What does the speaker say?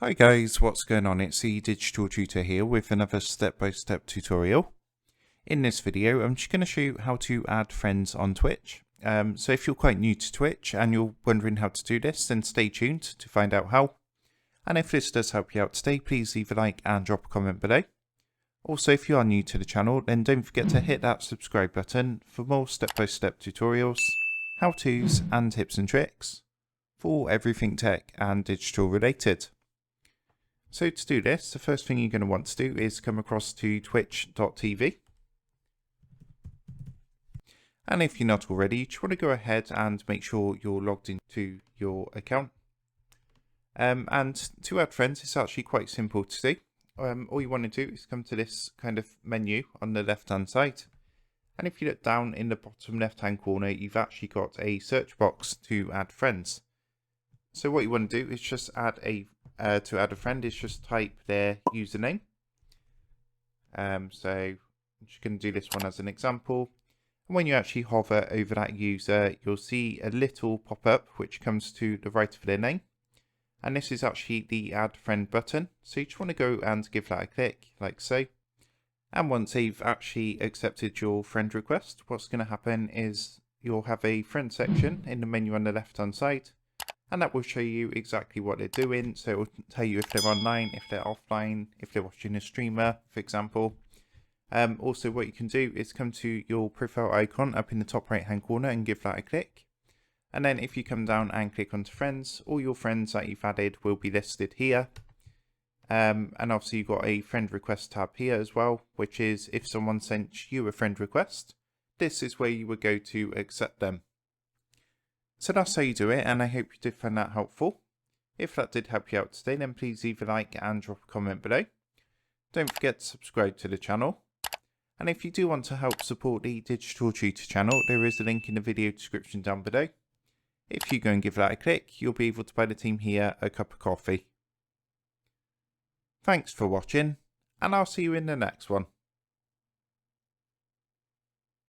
Hi guys, what's going on? It's the Digital Tutor here with another step-by-step tutorial. In this video, I'm just going to show you how to add friends on Twitch. So if you're quite new to Twitch and you're wondering how to do this, then stay tuned to find out how. And if this does help you out today, please leave a like and drop a comment below. Also, if you are new to the channel, then don't forget to hit that subscribe button for more step-by-step tutorials, how-tos and tips and tricks for everything tech and digital related. So to do this, the first thing you're going to want to do is come across to twitch.tv. And if you're not already, you just want to go ahead and make sure you're logged into your account. And to add friends, it's actually quite simple to do. All you want to do is come to this kind of menu on the left-hand side. And if you look down in the bottom left-hand corner, you've actually got a search box to add friends. So what you want to do is just add a to add a friend is just type their username. So I'm just going to do this one as an example. And when you actually hover over that user, you'll see a little pop-up which comes to the right of their name. And this is actually the add friend button. So you just want to go and give that a click like so. And once they've actually accepted your friend request, what's going to happen is you'll have a friend section in the menu on the left hand side. And that will show you exactly what they're doing. So it will tell you if they're online, if they're offline, if they're watching a streamer, for example. Also, what you can do is come to your profile icon up in the top right hand corner and give that a click. And then if you come down and click onto friends, all your friends that you've added will be listed here. And obviously you've got a friend request tab here as well, which is if someone sent you a friend request, this is where you would go to accept them. So that's how you do it, and I hope you did find that helpful. If that did help you out today, then please leave a like and drop a comment below. Don't forget to subscribe to the channel. And if you do want to help support the Digital Tutor channel, there is a link in the video description down below. If you go and give that a click, you'll be able to buy the team here a cup of coffee. Thanks for watching, and I'll see you in the next one.